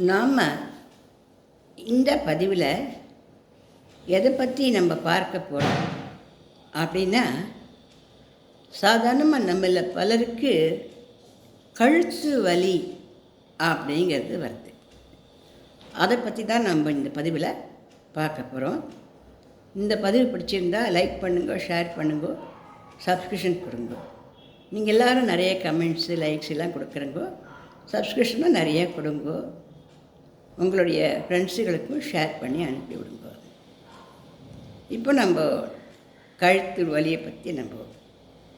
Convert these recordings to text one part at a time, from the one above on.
நாம் இந்த பதிவில் எதை பற்றி நம்ம பார்க்க போகிறோம் அப்படின்னா, சாதாரணமாக நம்மள பலருக்கு கழுத்து வலி அப்படிங்கிறது வருது. அதை பற்றி தான் நம்ம இந்த பதிவில் பார்க்க போகிறோம். இந்த பதிவு பிடிச்சிருந்தால் லைக் பண்ணுங்க, ஷேர் பண்ணுங்க, சப்ஸ்கிரிப்ஷன் கொடுங்க. நீங்கள் எல்லோரும் நிறைய கமெண்ட்ஸு லைக்ஸ் எல்லாம் கொடுக்குறங்கோ, சப்ஸ்கிரிப்ஷனும் நிறைய கொடுங்க. உங்களுடைய ஃப்ரெண்ட்ஸுகளுக்கும் ஷேர் பண்ணி அனுப்பி விடுங்க. இப்போ நம்ம கழுத்து வலியை பற்றி நம்ம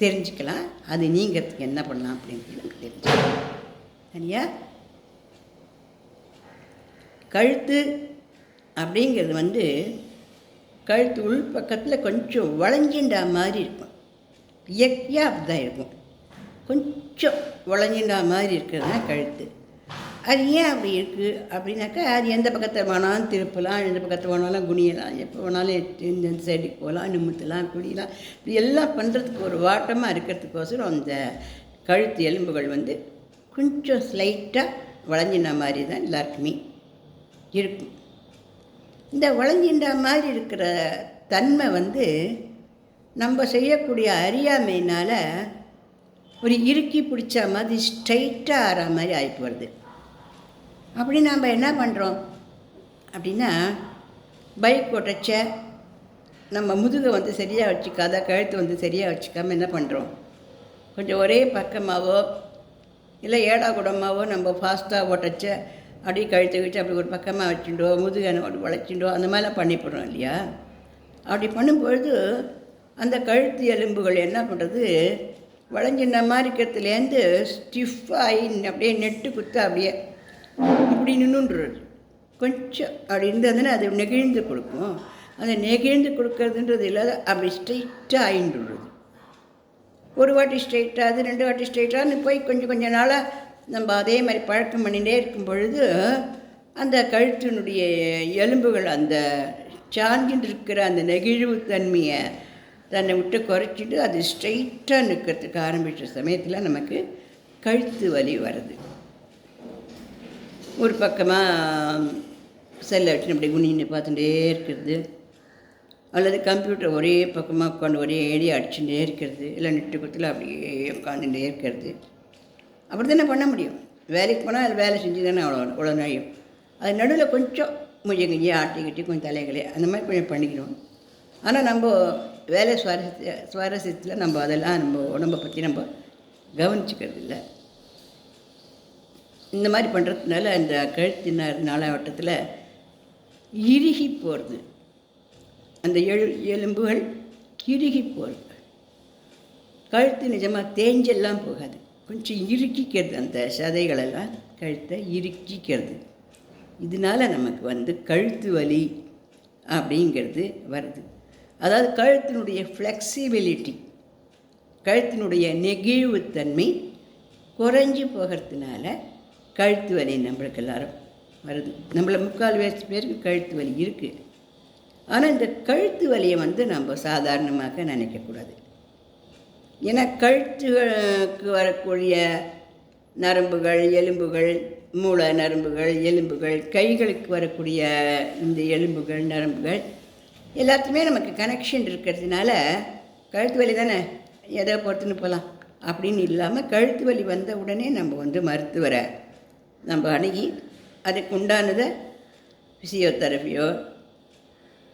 தெரிஞ்சுக்கலாம். அது நீங்கிறதுக்கு என்ன பண்ணலாம் அப்படின்னு நமக்கு தெரிஞ்சுக்கலாம். சரியா? கழுத்து அப்படிங்கிறது கழுத்து உள் பக்கத்தில் கொஞ்சம் வளைஞ்சின்றா மாதிரி இருக்கும். இயற்கையாக அப்படி தான் இருக்கும். கொஞ்சம் வளைஞ்சின்றா மாதிரி இருக்கிறது தான் கழுத்து. அது ஏன் அப்படி இருக்குது அப்படின்னாக்கா, அது எந்த பக்கத்தில் வேணாலும் திருப்பலாம், எந்த பக்கத்தில் வேணாலும் குனியலாம், எப்போ வேணாலும் இந்த சைடுக்கு போகலாம், நிமித்தலாம், குடியலாம். இப்படி எல்லாம் பண்ணுறதுக்கு ஒரு வாட்டமாக இருக்கிறதுக்கோசரம் அந்த கழுத்து எலும்புகள் கொஞ்சம் ஸ்லைட்டாக வளைஞ்சின மாதிரி தான் எல்லாருக்குமே இருக்கும். இந்த வளைஞ்சின்ற மாதிரி இருக்கிற தன்மை நம்ம செய்யக்கூடிய அறியாமையினால் ஒரு இறுக்கி பிடிச்ச மாதிரி ஸ்ட்ரைட்டாக ஆகிற மாதிரி ஆகிட்டு வருது. அப்படி நம்ம என்ன பண்ணுறோம் அப்படின்னா, பைக் ஓட்டச்ச நம்ம முதுகை சரியாக வச்சுக்காத, கழுத்து சரியாக வச்சுக்காமல் என்ன பண்ணுறோம், கொஞ்சம் ஒரே பக்கமாகவோ இல்லை ஏடா குடமாகவோ நம்ம ஃபாஸ்ட்டாக ஓட்டச்ச அப்படியே கழுத்து வச்சு அப்படி ஒரு பக்கமாக வச்சுட்டோ முதுகை வளைச்சிட்டோ அந்த மாதிரிலாம் பண்ணிவிடுறோம் இல்லையா? அப்படி பண்ணும்பொழுது அந்த கழுத்து எலும்புகள் என்ன பண்ணுறது, வளைஞ்சின மாதிரி இருக்கிறதுலேருந்து ஸ்டிஃபாகி அப்படியே நெட்டு குத்து அப்படியே இப்படி நின்றுன்றது. கொஞ்சம் அப்படி இருந்ததுன்னா அது நெகிழ்ந்து கொடுக்கும். அந்த நெகிழ்ந்து கொடுக்கறதுன்றது இல்லாத அப்படி ஸ்ட்ரைட்டாக ஆகின்றது. ஒரு வாட்டி ஸ்ட்ரைட்டாக, 2 வாட்டி ஸ்ட்ரைட்டாக போய் கொஞ்சம் நாளாக நம்ம அதே மாதிரி பழக்கம் பண்ணிகிட்டே இருக்கும் பொழுது அந்த கழுத்தினுடைய எலும்புகள் அந்த சாஞ்சின்னு இருக்கிற அந்த நெகிழ்வு தன்மையை தன்னை விட்டு குறைச்சிட்டு அது ஸ்ட்ரைட்டாக நிற்கிறதுக்கு ஆரம்பித்த சமயத்தில் நமக்கு கழுத்து வலி வருது. ஒரு பக்கமாக செல்லை வச்சு அப்படி குனின்னு பார்த்துட்டே இருக்கிறது, அல்லது கம்ப்யூட்டர் ஒரே பக்கமாக உட்காந்து ஒரே ஏடி அடிச்சுட்டே இருக்கிறது, இல்லை நெட்டு குத்தில் அப்படியே உட்காந்துட்டே இருக்கிறது. அப்படி தானே பண்ண முடியும். வேலைக்கு போனால் அது வேலை செஞ்சு தானே அவ்வளோ நழியும். அது நடுவில் கொஞ்சம் முயங்கி ஆட்டிக்கிட்டு கொஞ்சம் தலைகளே அந்த மாதிரி கொஞ்சம் பண்ணிக்கணும். ஆனால் நம்ம வேலை சுவாரஸ்யத்தில் நம்ம அதெல்லாம் நம்ம உடம்பை பற்றி நம்ம கவனிச்சிக்கிறது இல்லை. இந்த மாதிரி பண்ணுறதுனால அந்த கழுத்தின நாளாவட்டத்தில் இறுகி போகிறது, அந்த எலும்புகள் இறுகி போகிறது. கழுத்து நிஜமாக தேஞ்செல்லாம் போகாது, கொஞ்சம் இறுக்கிக்கிறது. அந்த சதைகளெல்லாம் கழுத்தை இறுக்கிக்கிறது. இதனால் நமக்கு கழுத்து வலி அப்படிங்கிறது வருது. அதாவது கழுத்தினுடைய ஃப்ளெக்சிபிலிட்டி, கழுத்தினுடைய நெகிழ்வுத்தன்மை குறைஞ்சி போகிறதுனால கழுத்து வலி நம்மளுக்கு எல்லாரும் வருது. நம்மள 3/4 பேருக்கு கழுத்து வலி இருக்குது. ஆனால் இந்த கழுத்து வலியை நம்ம சாதாரணமாக நினைக்கக்கூடாது. ஏன்னா கழுத்துக்கு வரக்கூடிய நரம்புகள், எலும்புகள், மூளை நரம்புகள், எலும்புகள், கைகளுக்கு வரக்கூடிய இந்த எலும்புகள், நரம்புகள் எல்லாத்தையுமே நமக்கு கனெக்ஷன் இருக்கிறதுனால கழுத்து வலி தானே எதை பொறுத்துன்னு போகலாம் அப்படின்னு இல்லாமல், கழுத்து வலி வந்த உடனே நம்ம மருத்துவரை நம்ம அணுகி அதுக்கு உண்டானதை ஃபிசியோதெரபியோ,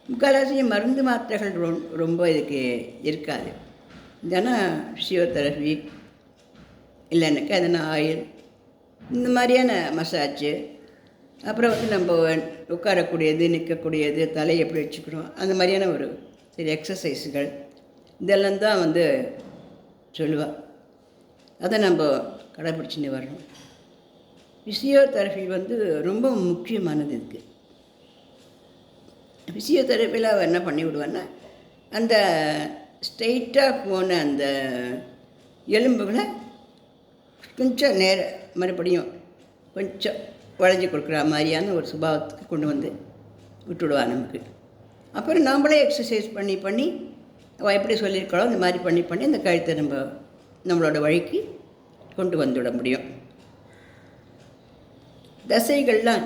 முக்கால்வாசி மருந்து மாத்திரைகள் ரொம்ப இதுக்கு இருக்காது. இதனா ஃபிசியோதெரபி இல்லைன்னாக்கா எதனா ஆயில், இந்த மாதிரியான மசாஜு, அப்புறம் நம்ம உட்காரக்கூடியது, நிற்கக்கூடியது, தலையை எப்படி வச்சுக்கணும், அந்த மாதிரியான ஒரு சரி எக்ஸசைஸுகள் இதெல்லாம் தான் சொல்லுவாள். அதை நம்ம கடைப்பிடிச்சின்னு வரணும். ஃபிசியோதெரபி ரொம்ப முக்கியமானது. இதுக்கு ஃபிசியோதெரபியில் அவள் என்ன பண்ணி விடுவான்னா, அந்த ஸ்ட்ரெயிட்டாக போன அந்த எலும்புகளை கொஞ்சம் மறுபடியும் கொஞ்சம் வளைஞ்சி கொடுக்குற மாதிரியான ஒரு சுபாவத்துக்கு கொண்டு விட்டுடுவாள் நமக்கு. அப்புறம் நாம்ளே எக்ஸசைஸ் பண்ணி அவள் எப்படி சொல்லியிருக்காளோ அந்த மாதிரி பண்ணி அந்த கழுத்தை நம்மளோட வழிக்கு கொண்டு வந்துவிட முடியும். தசைகள்லாம்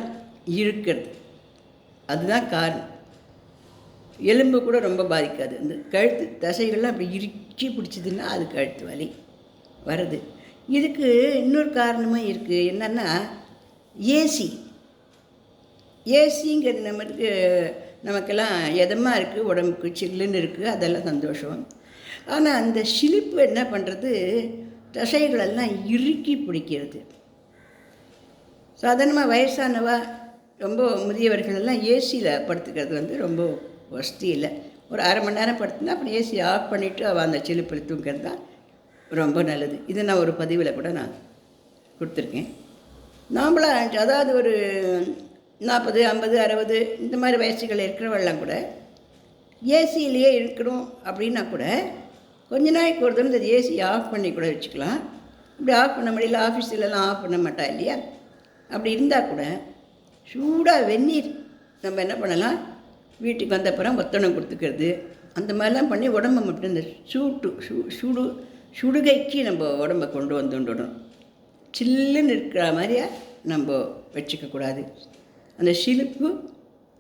இருக்கிறது. அதுதான் காரணம். எலும்பு கூட ரொம்ப பாதிக்காது. இந்த கழுத்து தசைகள்லாம் அப்படி இறுக்கி பிடிச்சதுன்னா அது கழுத்து வலி வருது. இதுக்கு இன்னொரு காரணமும் இருக்குது. என்னென்னா ஏசி. ஏசிங்கிறது நமக்கெல்லாம் இதமாக இருக்குது, உடம்புக்கு சில்லுன்னு இருக்குது, அதெல்லாம் சந்தோஷம். ஆனால் அந்த சிலிப்பு என்ன பண்ணுறது, தசைகளெல்லாம் இறுக்கி பிடிக்கிறது. சாதாரணமாக வயசானவா ரொம்ப முதியவர்களெல்லாம் ஏசியில் படுத்துக்கிறது ரொம்ப வசதி இல்லை. ஒரு அரை மணி நேரம் படுத்துனா அப்புறம் ஏசி ஆஃப் பண்ணிவிட்டு அவள் அந்த சிலிப்பில் தூங்கிறது தான் ரொம்ப நல்லது. இது நான் ஒரு பதிவில் கூட நான் கொடுத்துருக்கேன். நாம்பளாம் அதாவது ஒரு 40, 50, 60 இந்த மாதிரி வயசுகள் இருக்கிறவெல்லாம் கூட ஏசியிலேயே இருக்கணும் அப்படின்னா கூட கொஞ்ச நாளைக்கு ஒரு தடவை இந்த ஏசி ஆஃப் பண்ணி கூட வச்சுக்கலாம். இப்படி ஆஃப் பண்ண முடியல, ஆஃபீஸ்லலாம் ஆஃப் பண்ண மாட்டா இல்லையா, அப்படி இருந்தால் கூட சூடாக வெந்நீர் நம்ம என்ன பண்ணலாம், வீட்டுக்கு வந்தப்புறம் ஒத்தனம் கொடுத்துக்கிறது, அந்த மாதிரிலாம் பண்ணி உடம்பை மட்டும் இந்த சுடுகைக்கு நம்ம உடம்பை கொண்டு வந்துடணும். சில்லுன்னு இருக்கிற மாதிரியா நம்ம வச்சுக்கக்கூடாது. அந்த சிலிப்பு,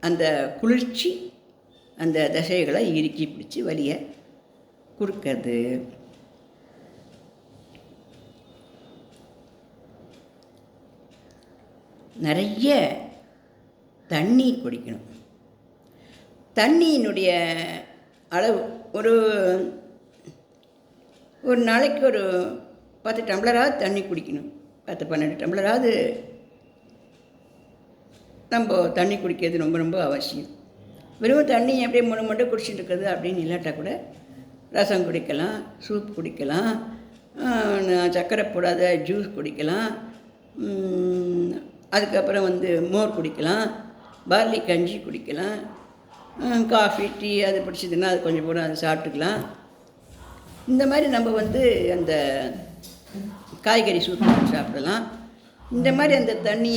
அந்த குளிர்ச்சி அந்த தசைகளை இறுக்கி பிடிச்சி வலியை கொடுக்கறது. நிறைய தண்ணி குடிக்கணும். தண்ணியினுடைய அளவு ஒரு நாளைக்கு ஒரு 10 டம்ளராவது தண்ணி குடிக்கணும். 10-12 டம்ளராவது நம்ம தண்ணி குடிக்கிறது ரொம்ப ரொம்ப அவசியம். வெறும் தண்ணி அப்படியே மட்டும் குடிச்சிட்டு இருக்கிறது அப்படின்னு இல்லாட்டா கூட ரசம் குடிக்கலாம், சூப் குடிக்கலாம், சர்க்கரை போடாத ஜூஸ் குடிக்கலாம், அதுக்கப்புறம் மோர் குடிக்கலாம், பார்லி கஞ்சி குடிக்கலாம், காஃபி டீ அது பிடிச்சதுன்னா அது கொஞ்சம் போட அது சாப்பிட்டுக்கலாம். இந்த மாதிரி நம்ம அந்த காய்கறி சூப் சாப்பிடலாம். இந்த மாதிரி அந்த தண்ணி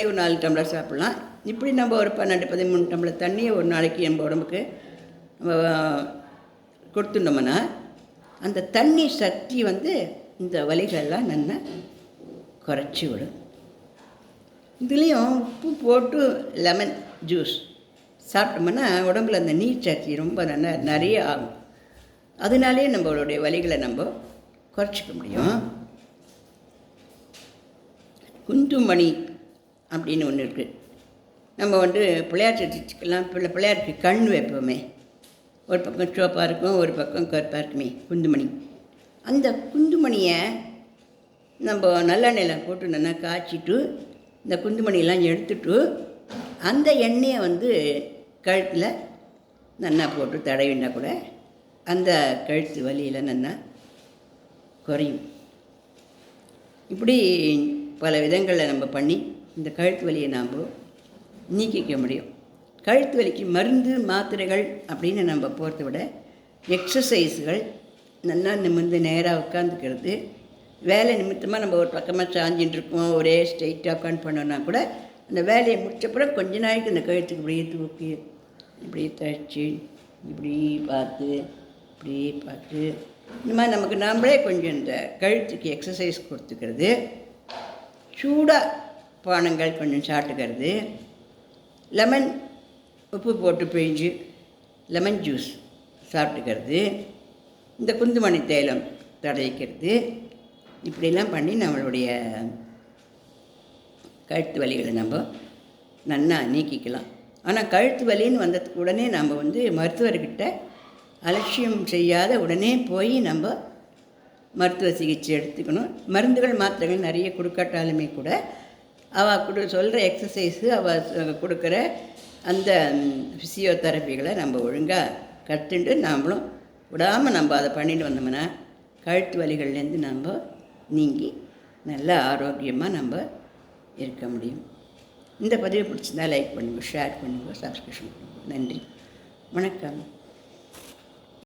ஒரு 4 டம்ளர் சாப்பிட்லாம். இப்படி நம்ம ஒரு 12-13 டம்ளர் தண்ணியை ஒரு நாளைக்கு நம்ம உடம்புக்கு நம்ம கொடுத்துட்டோம்னா அந்த தண்ணி சக்தி இந்த வலிகளெல்லாம் நல்லா குறைச்சி விடும். இதுலேயும் உப்பு போட்டு லெமன் ஜூஸ் சாப்பிட்டோம்னா உடம்புல அந்த நீர் சக்தி ரொம்ப நல்லா நிறைய ஆகும். அதனாலே நம்மளுடைய வலிகளை நம்ம குறைச்சிக்க முடியும். குந்துமணி அப்படின்னு ஒன்று இருக்குது. நம்ம பிள்ளையார் சர்ச்சுக்கெல்லாம் பிள்ளையாருக்கு கண் வைப்போமே, ஒரு பக்கம் சிவப்பாக இருக்கும், ஒரு பக்கம் கருப்பாக இருக்குமே குந்துமணி. அந்த குந்துமணியை நம்ம நல்லெண்ணெயில் போட்டு நல்லா காய்ச்சிட்டு இந்த குந்துமணியெல்லாம் எடுத்துட்டு அந்த எண்ணெயை கழுத்தில் நல்லா போட்டு தடவினா கூட அந்த கழுத்து வலியில் நல்லா குறையும். இப்படி பல விதங்களில் நம்ம பண்ணி இந்த கழுத்து வலியை நாம் நீக்கிக்க முடியும். கழுத்து வலிக்கு மருந்து மாத்திரைகள் அப்படின்னு நம்ம போகிறத விட எக்ஸசைஸ்கள், நல்லா நிமிர்ந்து நேராக உட்காந்துக்கிறது, வேலை நிமித்தமாக நம்ம ஒரு பக்கமாக சாஞ்சின்னு இருக்கோம், ஒரே ஸ்ட்ரெயிட்டாக உட்காந்து பண்ணோன்னா கூட அந்த வேலையை முடிச்சப்பறம் கொஞ்ச நாளைக்கு இந்த கழுத்துக்கு இப்படியே தூக்கி இப்படியே தச்சு இப்படி பார்த்து இந்த மாதிரி நமக்கு நாமளே கொஞ்சம் இந்த கழுத்துக்கு எக்ஸசைஸ் கொடுத்துக்கிறது, சூடாக பானங்கள் கொஞ்சம் சாப்பிட்டுக்கிறது, லெமன் உப்பு போட்டு பிழிஞ்சு லெமன் ஜூஸ் சாப்பிட்டுக்கிறது, இந்த குந்துமணி தைலம் தடவிக்கிறது, இப்படிலாம் பண்ணி நம்மளுடைய கழுத்து வலிகளை நம்ம நன்னா நீக்கிக்கலாம். ஆனால் கழுத்து வலின்னு வந்ததுக்கு உடனே நம்ம மருத்துவர்கிட்ட அலட்சியம் செய்யாத உடனே போய் நம்ம மருத்துவ சிகிச்சை எடுத்துக்கணும். மருந்துகள் மாத்திரைகள் நிறைய கொடுக்காட்டாலுமே கூட அவள் சொல்கிற எக்ஸசைஸு அவள் கொடுக்குற அந்த ஃபிசியோதெரப்பிகளை நம்ம ஒழுங்காக கற்றுண்டு நாமளும் விடாமல் நம்ம அதை பண்ணிட்டு வந்தோம்னா கழுத்து வலிகள்லேருந்து நம்ம நீங்கி நல்ல ஆரோக்கியமாக நம்ம இருக்க முடியும். இந்த பதிவு பிடிச்சிருந்தால் லைக் பண்ணுங்கள், ஷேர் பண்ணுங்கள், சப்ஸ்கிரிப்ஷன் பண்ணுங்கள். நன்றி, வணக்கம்.